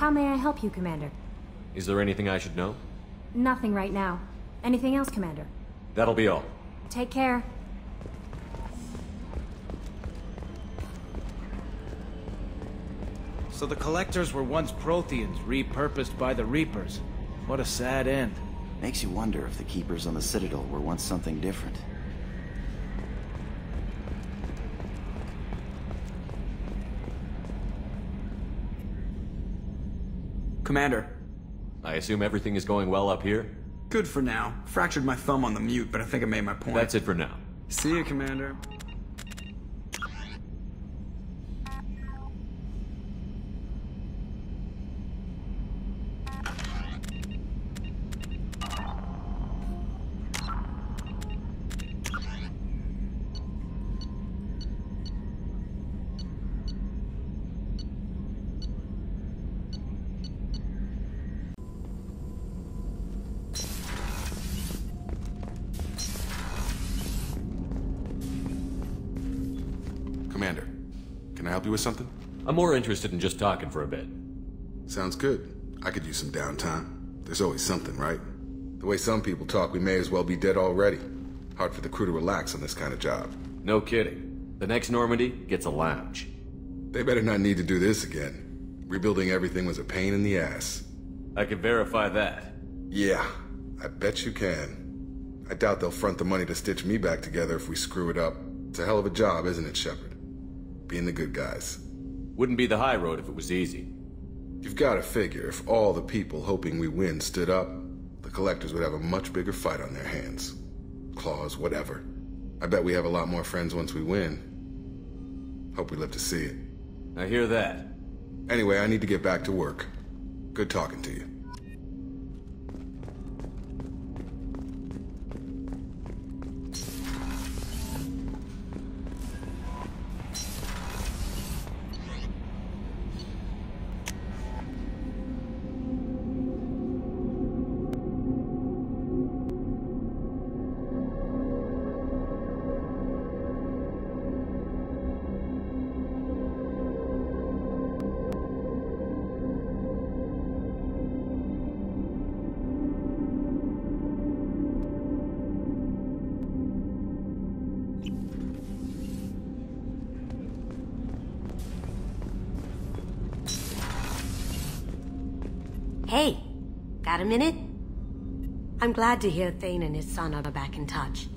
How may I help you, Commander? Is there anything I should know? Nothing right now. Anything else, Commander? That'll be all. Take care. So the Collectors were once Protheans, repurposed by the Reapers. What a sad end. Makes you wonder if the Keepers on the Citadel were once something different. Commander. I assume everything is going well up here? Good for now. Fractured my thumb on the mute, but I think I made my point. That's it for now. See you, Commander. Commander, can I help you with something? I'm more interested in just talking for a bit. Sounds good. I could use some downtime. There's always something, right? The way some people talk, we may as well be dead already. Hard for the crew to relax on this kind of job. No kidding. The next Normandy gets a lounge. They better not need to do this again. Rebuilding everything was a pain in the ass. I can verify that. Yeah, I bet you can. I doubt they'll front the money to stitch me back together if we screw it up. It's a hell of a job, isn't it, Shepard? Being the good guys. Wouldn't be the high road if it was easy. You've got to figure if all the people hoping we win stood up, the Collectors would have a much bigger fight on their hands. Claws, whatever. I bet we have a lot more friends once we win. Hope we live to see it. I hear that. Anyway, I need to get back to work. Good talking to you. Hey, got a minute? I'm glad to hear Thane and his son are back in touch.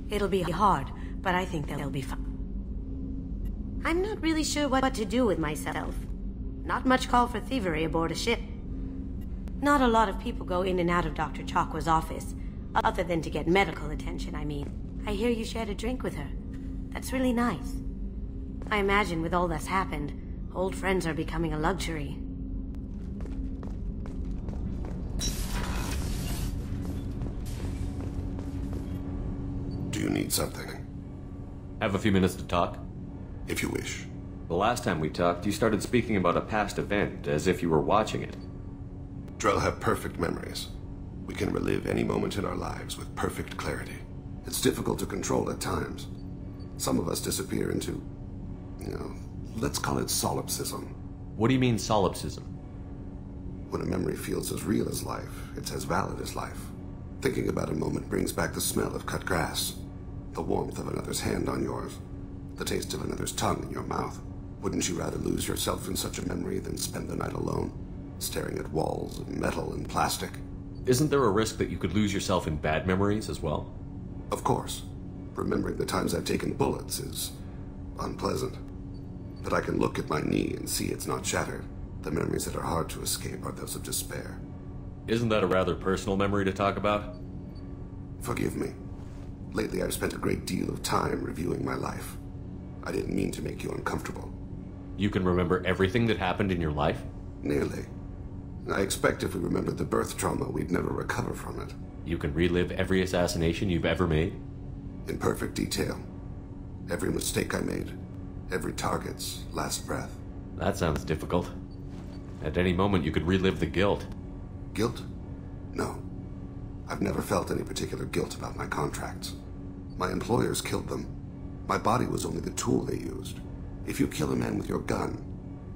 It'll be hard, but I think they'll be fine. I'm not really sure what to do with myself. Not much call for thievery aboard a ship. Not a lot of people go in and out of Dr. Chakwa's office, other than to get medical attention, I mean. I hear you shared a drink with her. That's really nice. I imagine with all that's happened, old friends are becoming a luxury. Do you need something? Have a few minutes to talk? If you wish. The last time we talked, you started speaking about a past event, as if you were watching it. Drell have perfect memories. We can relive any moment in our lives with perfect clarity. It's difficult to control at times. Some of us disappear into, let's call it solipsism. What do you mean, solipsism? When a memory feels as real as life, it's as valid as life. Thinking about a moment brings back the smell of cut grass, the warmth of another's hand on yours, the taste of another's tongue in your mouth. Wouldn't you rather lose yourself in such a memory than spend the night alone, staring at walls of metal and plastic? Isn't there a risk that you could lose yourself in bad memories as well? Of course. Remembering the times I've taken bullets is unpleasant. But I can look at my knee and see it's not shattered. The memories that are hard to escape are those of despair. Isn't that a rather personal memory to talk about? Forgive me. Lately I've spent a great deal of time reviewing my life. I didn't mean to make you uncomfortable. You can remember everything that happened in your life? Nearly. I expect if we remembered the birth trauma, we'd never recover from it. You can relive every assassination you've ever made? In perfect detail. Every mistake I made. Every target's last breath. That sounds difficult. At any moment you could relive the guilt. Guilt? No. I've never felt any particular guilt about my contracts. My employers killed them. My body was only the tool they used. If you kill a man with your gun,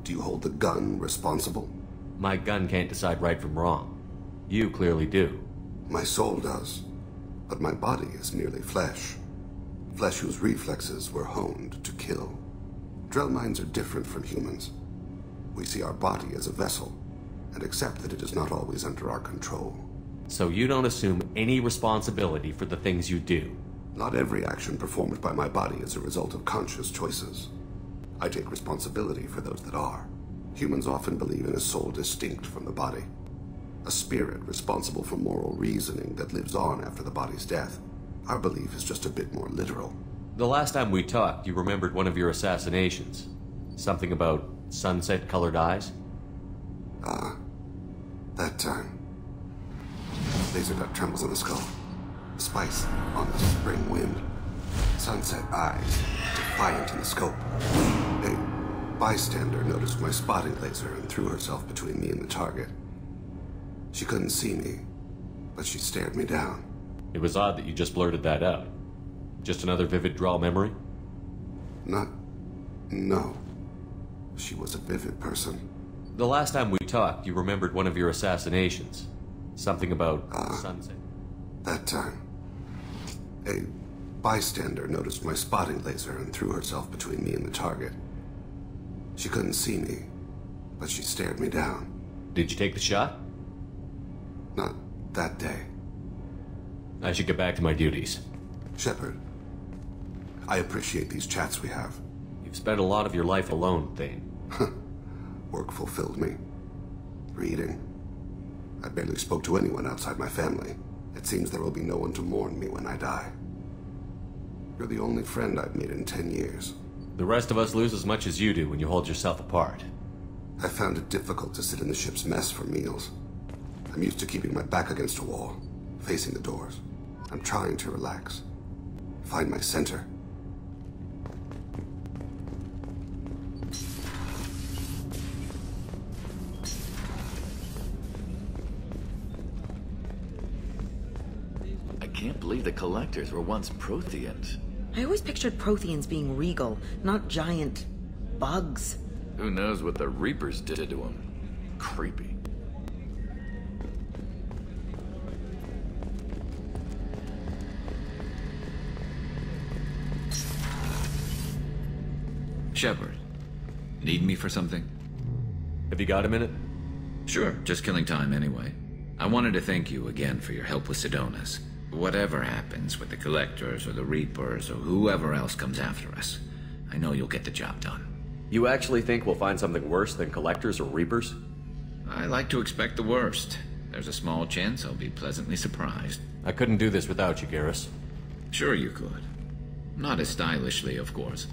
do you hold the gun responsible? My gun can't decide right from wrong. You clearly do. My soul does, but my body is merely flesh. Flesh whose reflexes were honed to kill. Drell minds are different from humans. We see our body as a vessel, and accept that it is not always under our control. So you don't assume any responsibility for the things you do? Not every action performed by my body is a result of conscious choices. I take responsibility for those that are. Humans often believe in a soul distinct from the body. A spirit responsible for moral reasoning that lives on after the body's death. Our belief is just a bit more literal. The last time we talked, you remembered one of your assassinations. Something about sunset-colored eyes? That time. Laser dot trembles in the skull. Spice on the spring wind. Sunset eyes, defiant in the scope. A bystander noticed my spotting laser and threw herself between me and the target. She couldn't see me, but she stared me down. It was odd that you just blurted that out. Just another vivid Drell memory? No. She was a vivid person. The last time we talked, you remembered one of your assassinations. Something about sunset. That time. A bystander noticed my spotting laser and threw herself between me and the target. She couldn't see me, but she stared me down. Did you take the shot? Not that day. I should get back to my duties. Shepard, I appreciate these chats we have. You've spent a lot of your life alone, Thane. Work fulfilled me. Reading. I barely spoke to anyone outside my family. It seems there will be no one to mourn me when I die. You're the only friend I've made in 10 years. The rest of us lose as much as you do when you hold yourself apart. I found it difficult to sit in the ship's mess for meals. I'm used to keeping my back against a wall, facing the doors. I'm trying to relax. Find my center. I can't believe the Collectors were once Protheans. I always pictured Protheans being regal, not giant bugs. Who knows what the Reapers did to them? Creepy. Shepard, need me for something? Have you got a minute? Sure, just killing time anyway. I wanted to thank you again for your help with Sidonis. Whatever happens with the Collectors or the Reapers or whoever else comes after us, I know you'll get the job done. You actually think we'll find something worse than Collectors or Reapers? I like to expect the worst. There's a small chance I'll be pleasantly surprised. I couldn't do this without you, Garrus. Sure you could. Not as stylishly, of course.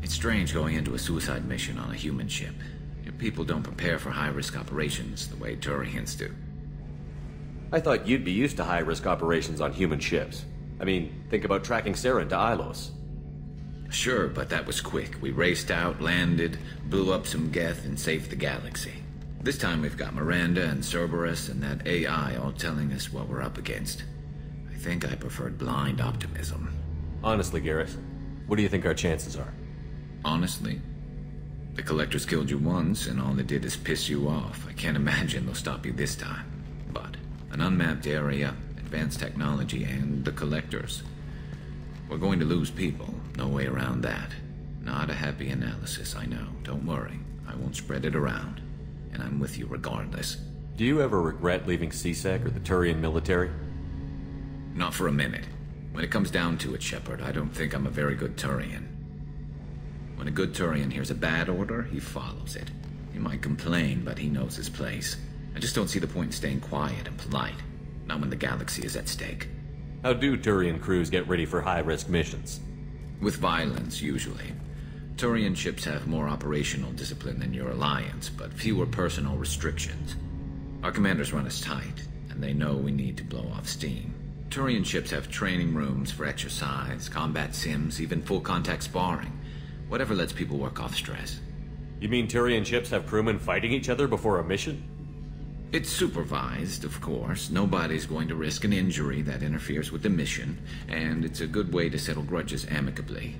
It's strange going into a suicide mission on a human ship. Your people don't prepare for high-risk operations the way Turians do. I thought you'd be used to high-risk operations on human ships. I mean, think about tracking Saren to Ilos. Sure, but that was quick. We raced out, landed, blew up some Geth, and saved the galaxy. This time we've got Miranda and Cerberus and that AI all telling us what we're up against. I think I preferred blind optimism. Honestly, Garrus, what do you think our chances are? Honestly, the Collectors killed you once, and all they did is piss you off. I can't imagine they'll stop you this time. But an unmapped area, advanced technology, and the Collectors. We're going to lose people. No way around that. Not a happy analysis, I know. Don't worry. I won't spread it around. And I'm with you regardless. Do you ever regret leaving C-Sec or the Turian military? Not for a minute. When it comes down to it, Shepard, I don't think I'm a very good Turian. When a good Turian hears a bad order, he follows it. He might complain, but he knows his place. I just don't see the point in staying quiet and polite. Not when the galaxy is at stake. How do Turian crews get ready for high-risk missions? With violence, usually. Turian ships have more operational discipline than your alliance, but fewer personal restrictions. Our commanders run us tight, and they know we need to blow off steam. Turian ships have training rooms for exercise, combat sims, even full-contact sparring. Whatever lets people work off stress. You mean Turian ships have crewmen fighting each other before a mission? It's supervised, of course. Nobody's going to risk an injury that interferes with the mission, and it's a good way to settle grudges amicably.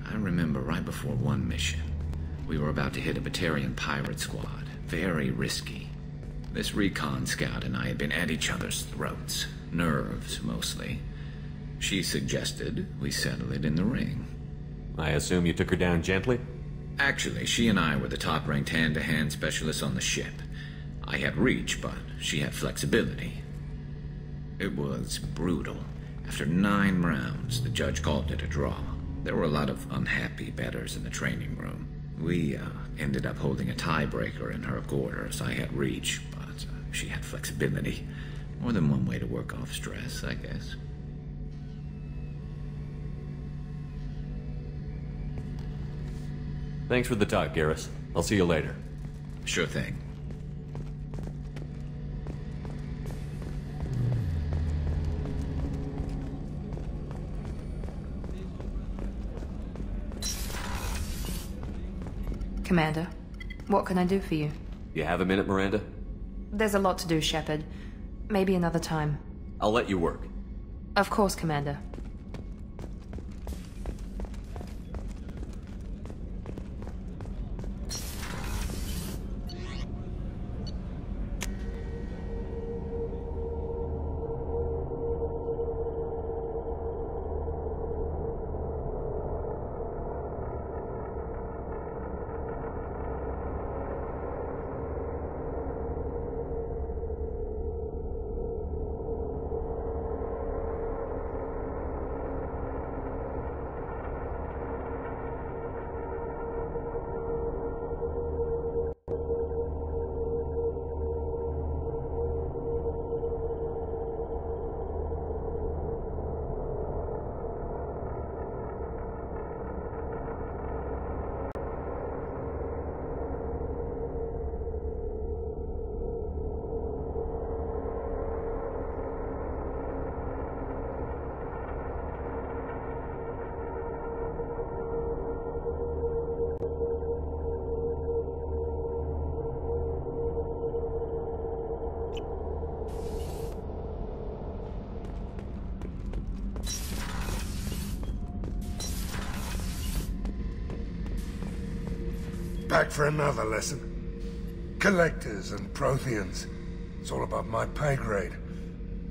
I remember right before one mission, we were about to hit a Batarian pirate squad. Very risky. This recon scout and I had been at each other's throats. Nerves, mostly. She suggested we settle it in the ring. I assume you took her down gently? Actually, she and I were the top-ranked hand-to-hand specialists on the ship. I had reach, but she had flexibility. It was brutal. After 9 rounds, the judge called it a draw. There were a lot of unhappy bettors in the training room. We ended up holding a tiebreaker in her quarters. I had reach, but she had flexibility. More than one way to work off stress, I guess. Thanks for the talk, Garrus. I'll see you later. Sure thing. Commander, what can I do for you? You have a minute, Miranda? There's a lot to do, Shepard. Maybe another time. I'll let you work. Of course, Commander. Back for another lesson. Collectors and Protheans. It's all above my pay grade.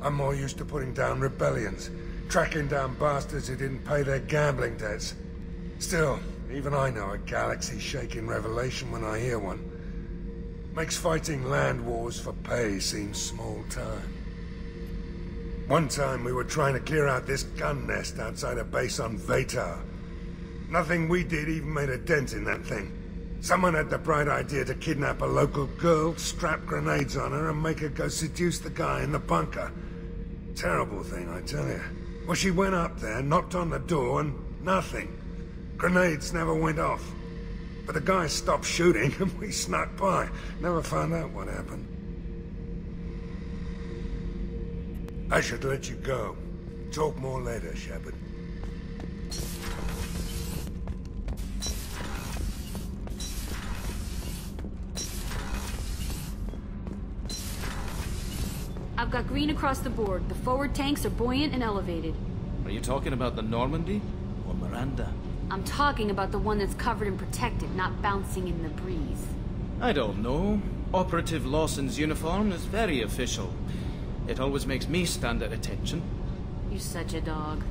I'm more used to putting down rebellions, tracking down bastards who didn't pay their gambling debts. Still, even I know a galaxy-shaking revelation when I hear one. Makes fighting land wars for pay seem small time. One time we were trying to clear out this gun nest outside a base on Vatar. Nothing we did even made a dent in that thing. Someone had the bright idea to kidnap a local girl, strap grenades on her, and make her go seduce the guy in the bunker. Terrible thing, I tell you. Well, she went up there, knocked on the door, and nothing. Grenades never went off. But the guy stopped shooting, and we snuck by. Never found out what happened. I should let you go. Talk more later, Shepard. I've got green across the board. The forward tanks are buoyant and elevated. Are you talking about the Normandy? Or Miranda? I'm talking about the one that's covered and protected, not bouncing in the breeze. I don't know. Operative Lawson's uniform is very official. It always makes me stand at attention. You're such a dog.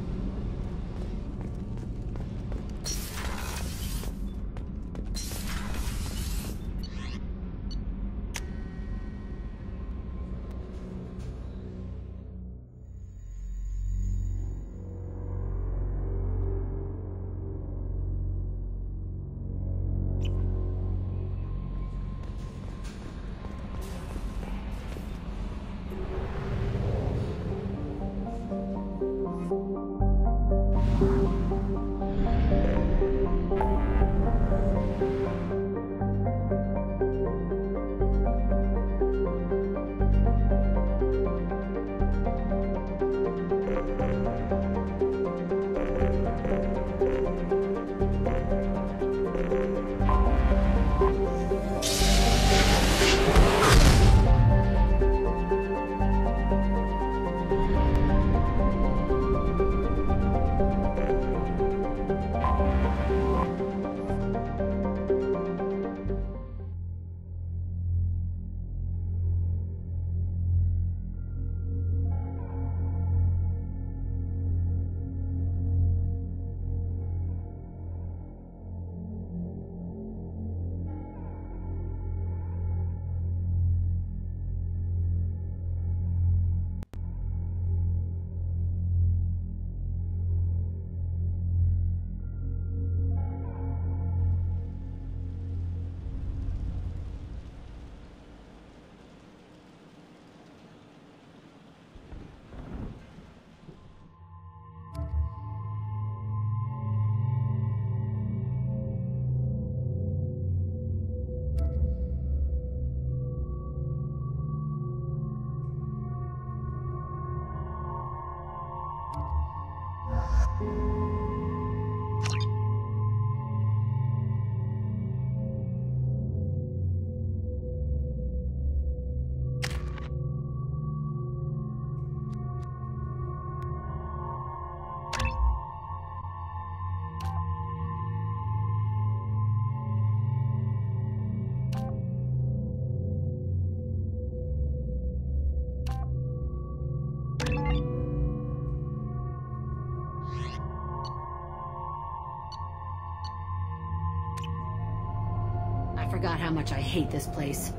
forgot how much I hate this place.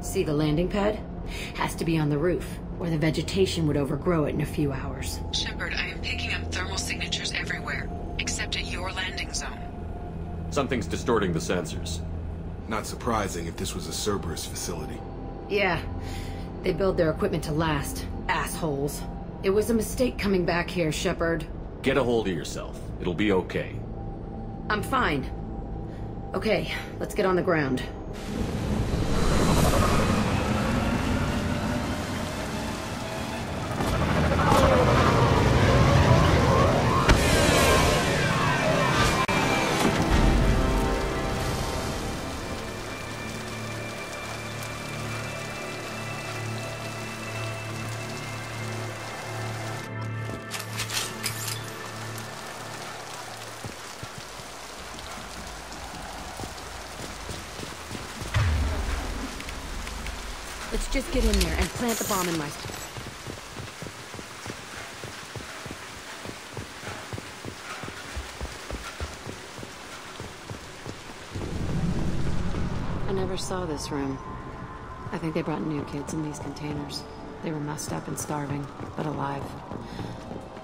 See the landing pad? Has to be on the roof, or the vegetation would overgrow it in a few hours. Shepard, I am picking up thermal signatures everywhere, except at your landing zone. Something's distorting the sensors. Not surprising if this was a Cerberus facility. Yeah. They build their equipment to last. Assholes. It was a mistake coming back here, Shepard. Get a hold of yourself. It'll be okay. I'm fine. Okay, let's get on the ground. Let's just get in there and plant the bomb in my... I never saw this room. I think they brought new kids in these containers. They were messed up and starving, but alive.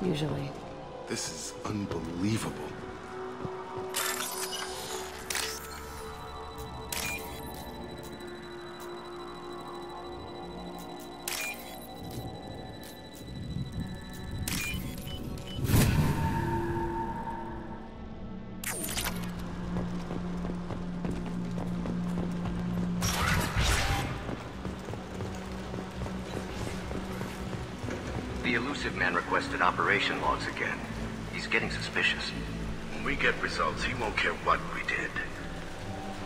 Usually. This is unbelievable. The elusive man requested operation logs again. He's getting suspicious. When we get results, he won't care what we did.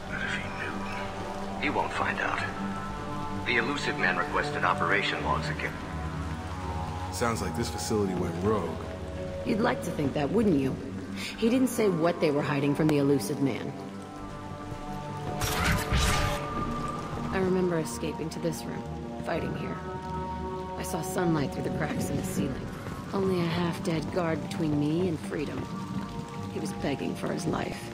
But if he knew... He won't find out. The elusive man requested operation logs again. Sounds like this facility went rogue. You'd like to think that, wouldn't you? He didn't say what they were hiding from the elusive man. I remember escaping to this room, fighting here. I saw sunlight through the cracks in the ceiling. Only a half-dead guard between me and freedom. He was begging for his life.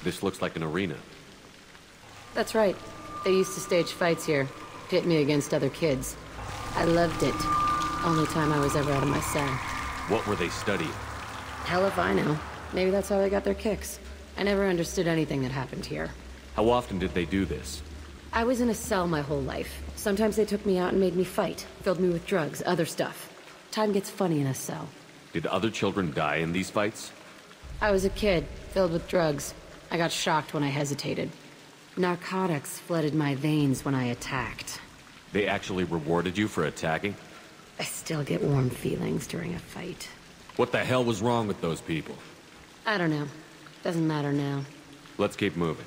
This looks like an arena. That's right. They used to stage fights here. Pit me against other kids. I loved it. Only time I was ever out of my cell. What were they studying? Hell if I know. Maybe that's how they got their kicks. I never understood anything that happened here. How often did they do this? I was in a cell my whole life. Sometimes they took me out and made me fight. Filled me with drugs, other stuff. Time gets funny in a cell. Did other children die in these fights? I was a kid, filled with drugs. I got shocked when I hesitated. Narcotics flooded my veins when I attacked. They actually rewarded you for attacking? I still get warm feelings during a fight. What the hell was wrong with those people? I don't know. Doesn't matter now. Let's keep moving.